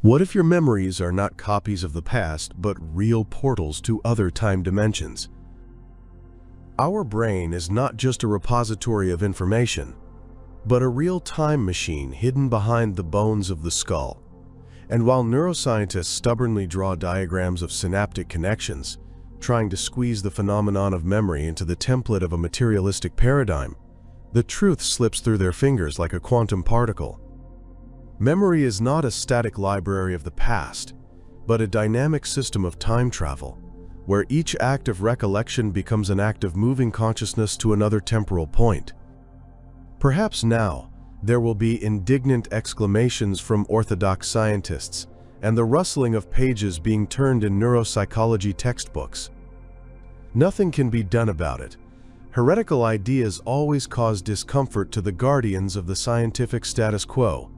What if your memories are not copies of the past, but real portals to other time dimensions? Our brain is not just a repository of information, but a real time machine hidden behind the bones of the skull. And while neuroscientists stubbornly draw diagrams of synaptic connections, trying to squeeze the phenomenon of memory into the template of a materialistic paradigm, the truth slips through their fingers like a quantum particle. Memory is not a static library of the past, but a dynamic system of time travel, where each act of recollection becomes an act of moving consciousness to another temporal point. Perhaps now, there will be indignant exclamations from orthodox scientists and the rustling of pages being turned in neuropsychology textbooks. Nothing can be done about it. Heretical ideas always cause discomfort to the guardians of the scientific status quo.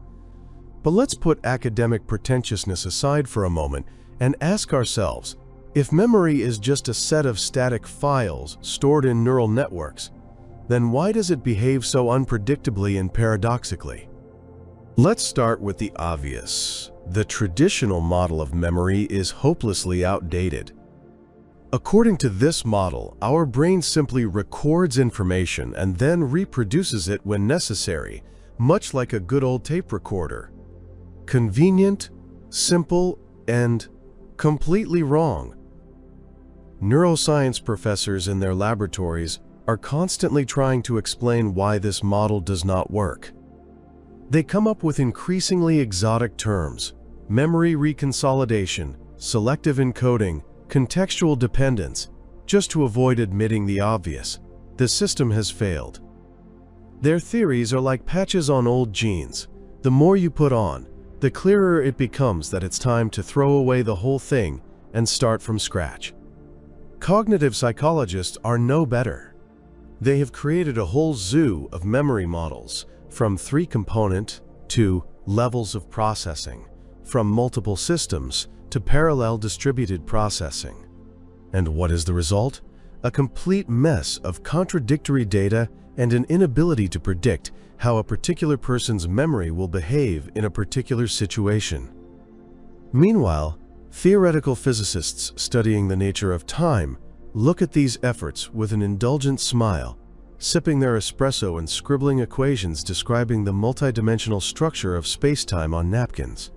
But let's put academic pretentiousness aside for a moment and ask ourselves, if memory is just a set of static files stored in neural networks, then why does it behave so unpredictably and paradoxically? Let's start with the obvious. The traditional model of memory is hopelessly outdated. According to this model, our brain simply records information and then reproduces it when necessary, much like a good old tape recorder. Convenient, simple, and completely wrong. Neuroscience professors in their laboratories are constantly trying to explain why this model does not work. They come up with increasingly exotic terms: memory reconsolidation, selective encoding, contextual dependence, just to avoid admitting the obvious: the system has failed. Their theories are like patches on old jeans. The more you put on, the clearer it becomes that it's time to throw away the whole thing and start from scratch. Cognitive psychologists are no better. They have created a whole zoo of memory models, from 3-component to levels of processing, from multiple systems to parallel distributed processing. And what is the result? A complete mess of contradictory data and an inability to predict how a particular person's memory will behave in a particular situation. Meanwhile, theoretical physicists studying the nature of time look at these efforts with an indulgent smile, sipping their espresso and scribbling equations describing the multidimensional structure of space-time on napkins.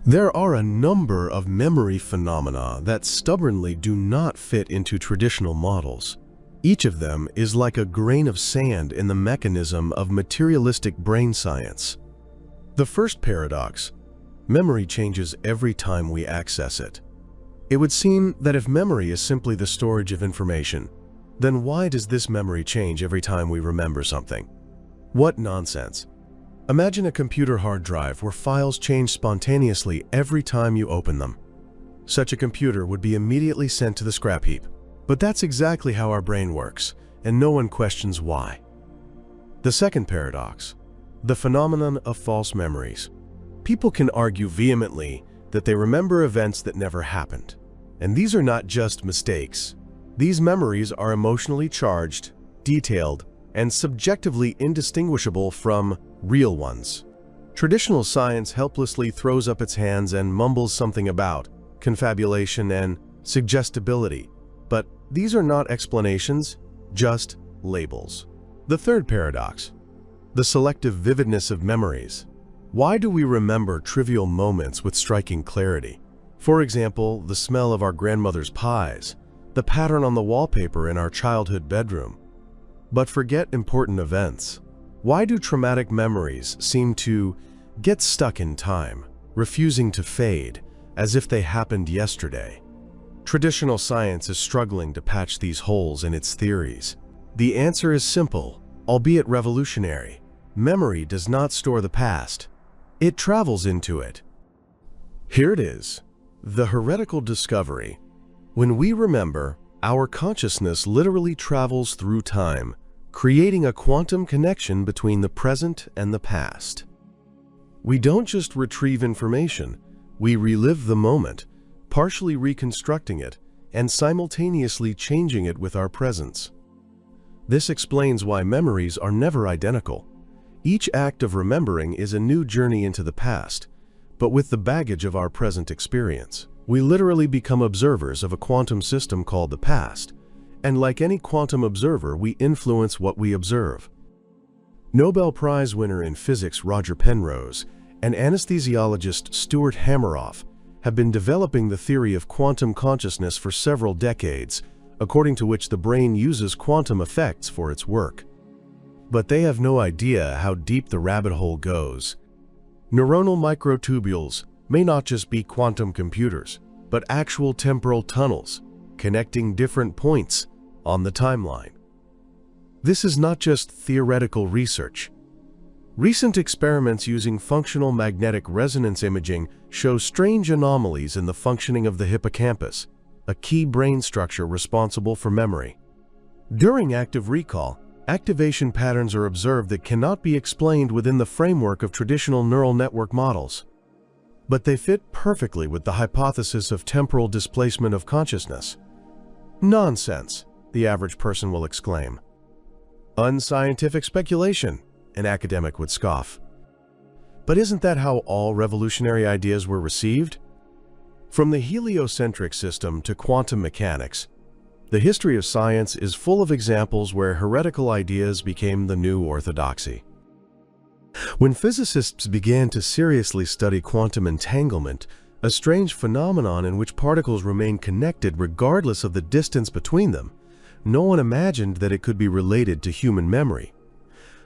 There are a number of memory phenomena that stubbornly do not fit into traditional models. Each of them is like a grain of sand in the mechanism of materialistic brain science. The first paradox: memory changes every time we access it. It would seem that if memory is simply the storage of information, then why does this memory change every time we remember something? What nonsense! Imagine a computer hard drive where files change spontaneously every time you open them. Such a computer would be immediately sent to the scrap heap. But that's exactly how our brain works, and no one questions why. The second paradox: the phenomenon of false memories. People can argue vehemently that they remember events that never happened. And these are not just mistakes. These memories are emotionally charged, detailed, and subjectively indistinguishable from real ones. Traditional science helplessly throws up its hands and mumbles something about confabulation and suggestibility. But these are not explanations, just labels. The third paradox: the selective vividness of memories. Why do we remember trivial moments with striking clarity? For example, the smell of our grandmother's pies, the pattern on the wallpaper in our childhood bedroom, but forget important events. Why do traumatic memories seem to get stuck in time, refusing to fade, as if they happened yesterday? Traditional science is struggling to patch these holes in its theories. The answer is simple, albeit revolutionary. Memory does not store the past. It travels into it. Here it is, the heretical discovery. When we remember, our consciousness literally travels through time, creating a quantum connection between the present and the past. We don't just retrieve information, we relive the moment, partially reconstructing it and simultaneously changing it with our presence. This explains why memories are never identical. Each act of remembering is a new journey into the past, but with the baggage of our present experience. We literally become observers of a quantum system called the past, and like any quantum observer, we influence what we observe. Nobel Prize winner in physics Roger Penrose and anesthesiologist Stuart Hameroff have been developing the theory of quantum consciousness for several decades, according to which the brain uses quantum effects for its work. But they have no idea how deep the rabbit hole goes. Neuronal microtubules may not just be quantum computers, but actual temporal tunnels connecting different points on the timeline. This is not just theoretical research. Recent experiments using functional magnetic resonance imaging show strange anomalies in the functioning of the hippocampus, a key brain structure responsible for memory. During active recall, activation patterns are observed that cannot be explained within the framework of traditional neural network models. But they fit perfectly with the hypothesis of temporal displacement of consciousness. Nonsense, the average person will exclaim. Unscientific speculation, an academic would scoff. But isn't that how all revolutionary ideas were received? From the heliocentric system to quantum mechanics, the history of science is full of examples where heretical ideas became the new orthodoxy. When physicists began to seriously study quantum entanglement, a strange phenomenon in which particles remain connected regardless of the distance between them, no one imagined that it could be related to human memory.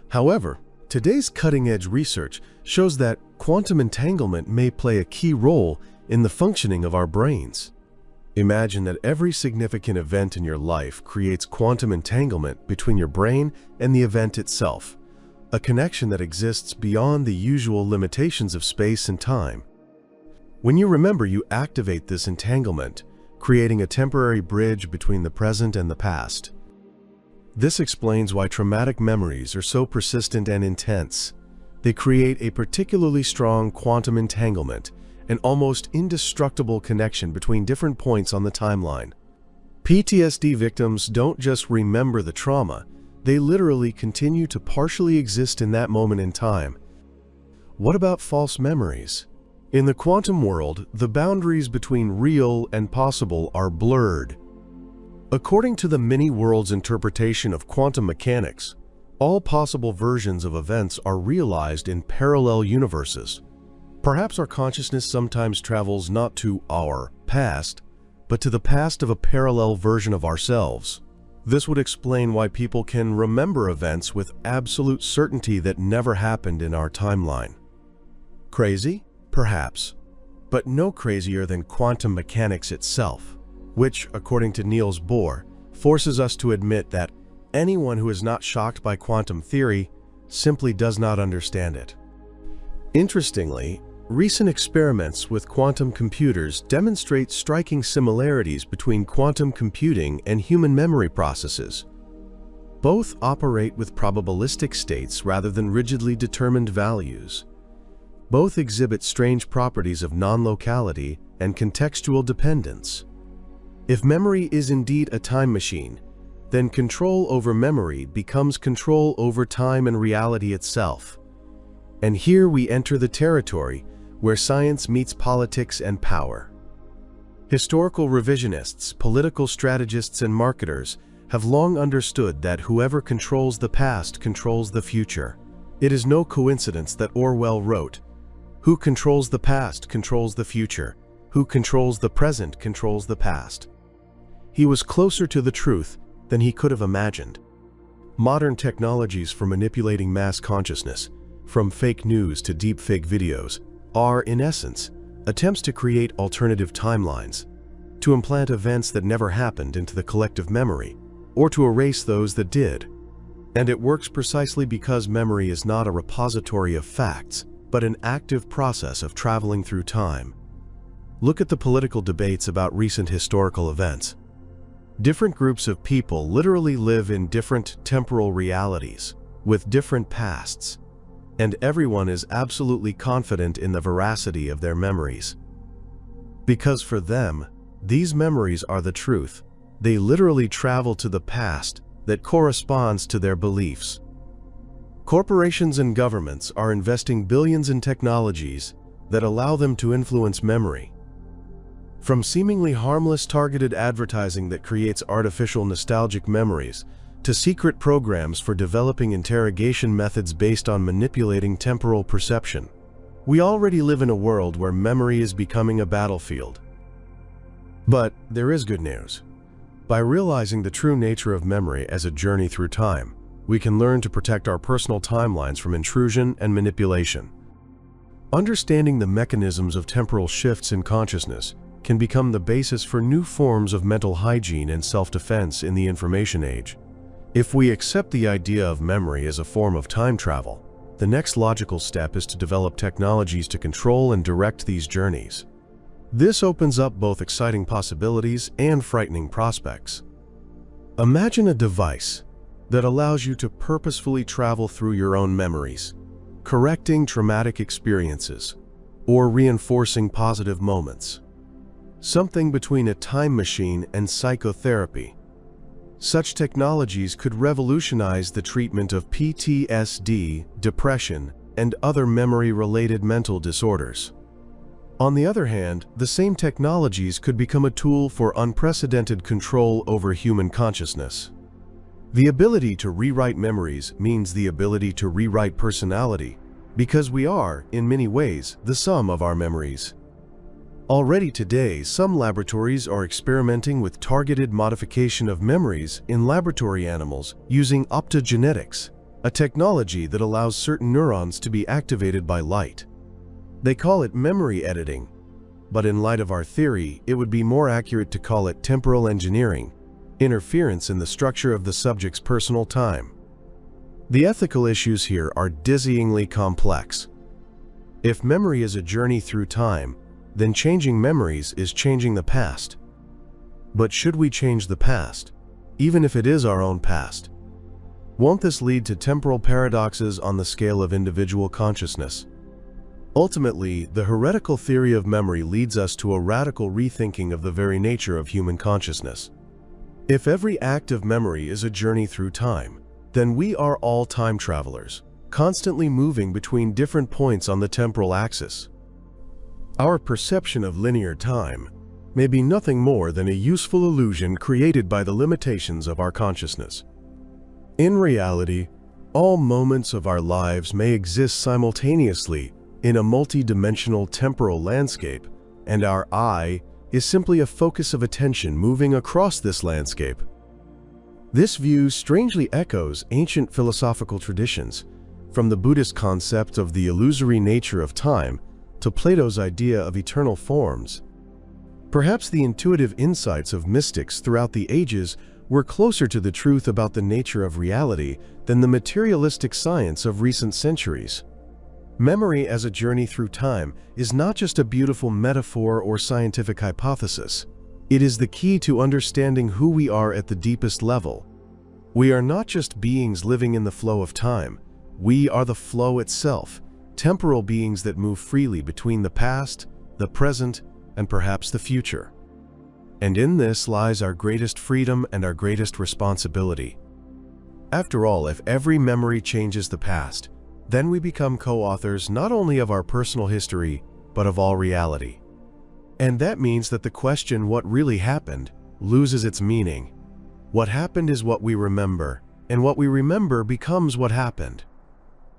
However, today's cutting-edge research shows that quantum entanglement may play a key role in the functioning of our brains. Imagine that every significant event in your life creates quantum entanglement between your brain and the event itself, a connection that exists beyond the usual limitations of space and time. When you remember, you activate this entanglement, creating a temporary bridge between the present and the past. This explains why traumatic memories are so persistent and intense. They create a particularly strong quantum entanglement, an almost indestructible connection between different points on the timeline. PTSD victims don't just remember the trauma, they literally continue to partially exist in that moment in time. What about false memories? In the quantum world, the boundaries between real and possible are blurred. According to the many-worlds interpretation of quantum mechanics, all possible versions of events are realized in parallel universes. Perhaps our consciousness sometimes travels not to our past, but to the past of a parallel version of ourselves. This would explain why people can remember events with absolute certainty that never happened in our timeline. Crazy? Perhaps, but no crazier than quantum mechanics itself, which, according to Niels Bohr, forces us to admit that anyone who is not shocked by quantum theory simply does not understand it. Interestingly, recent experiments with quantum computers demonstrate striking similarities between quantum computing and human memory processes. Both operate with probabilistic states rather than rigidly determined values. Both exhibit strange properties of non-locality and contextual dependence. If memory is indeed a time machine, then control over memory becomes control over time and reality itself. And here we enter the territory where science meets politics and power. Historical revisionists, political strategists, and marketers have long understood that whoever controls the past controls the future. It is no coincidence that Orwell wrote, "Who controls the past controls the future. Who controls the present controls the past." He was closer to the truth than he could have imagined. Modern technologies for manipulating mass consciousness, from fake news to deepfake videos, are, in essence, attempts to create alternative timelines, to implant events that never happened into the collective memory, or to erase those that did. And it works precisely because memory is not a repository of facts, but an active process of traveling through time. Look at the political debates about recent historical events. Different groups of people literally live in different temporal realities, with different pasts, and everyone is absolutely confident in the veracity of their memories. Because for them, these memories are the truth. They literally travel to the past that corresponds to their beliefs. Corporations and governments are investing billions in technologies that allow them to influence memory. From seemingly harmless targeted advertising that creates artificial nostalgic memories, to secret programs for developing interrogation methods based on manipulating temporal perception, we already live in a world where memory is becoming a battlefield. But there is good news. By realizing the true nature of memory as a journey through time, we can learn to protect our personal timelines from intrusion and manipulation. Understanding the mechanisms of temporal shifts in consciousness can become the basis for new forms of mental hygiene and self-defense in the information age. If we accept the idea of memory as a form of time travel, the next logical step is to develop technologies to control and direct these journeys. This opens up both exciting possibilities and frightening prospects. Imagine a device that allows you to purposefully travel through your own memories, correcting traumatic experiences or reinforcing positive moments. Something between a time machine and psychotherapy. Such technologies could revolutionize the treatment of PTSD, depression, and other memory-related mental disorders. On the other hand, the same technologies could become a tool for unprecedented control over human consciousness. The ability to rewrite memories means the ability to rewrite personality, because we are, in many ways, the sum of our memories. Already today, some laboratories are experimenting with targeted modification of memories in laboratory animals using optogenetics, a technology that allows certain neurons to be activated by light. They call it memory editing, but in light of our theory, it would be more accurate to call it temporal engineering, interference in the structure of the subject's personal time. The ethical issues here are dizzyingly complex. If memory is a journey through time, then changing memories is changing the past. But should we change the past, even if it is our own past? Won't this lead to temporal paradoxes on the scale of individual consciousness? Ultimately, the heretical theory of memory leads us to a radical rethinking of the very nature of human consciousness. If every act of memory is a journey through time, then we are all time travelers, constantly moving between different points on the temporal axis. Our perception of linear time may be nothing more than a useful illusion created by the limitations of our consciousness. In reality, all moments of our lives may exist simultaneously in a multi-dimensional temporal landscape, and our I is simply a focus of attention moving across this landscape. This view strangely echoes ancient philosophical traditions, from the Buddhist concept of the illusory nature of time to Plato's idea of eternal forms. Perhaps the intuitive insights of mystics throughout the ages were closer to the truth about the nature of reality than the materialistic science of recent centuries. Memory as a journey through time is not just a beautiful metaphor or scientific hypothesis. It is the key to understanding who we are at the deepest level. We are not just beings living in the flow of time. We are the flow itself, temporal beings that move freely between the past, the present, and perhaps the future. And in this lies our greatest freedom and our greatest responsibility. After all, if every memory changes the past, then we become co-authors not only of our personal history, but of all reality. And that means that the question "what really happened" loses its meaning. What happened is what we remember, and what we remember becomes what happened.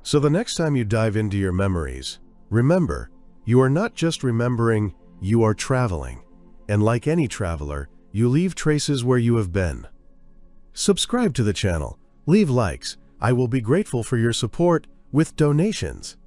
So the next time you dive into your memories, remember, you are not just remembering, you are traveling. And like any traveler, you leave traces where you have been. Subscribe to the channel, leave likes. I will be grateful for your support with donations.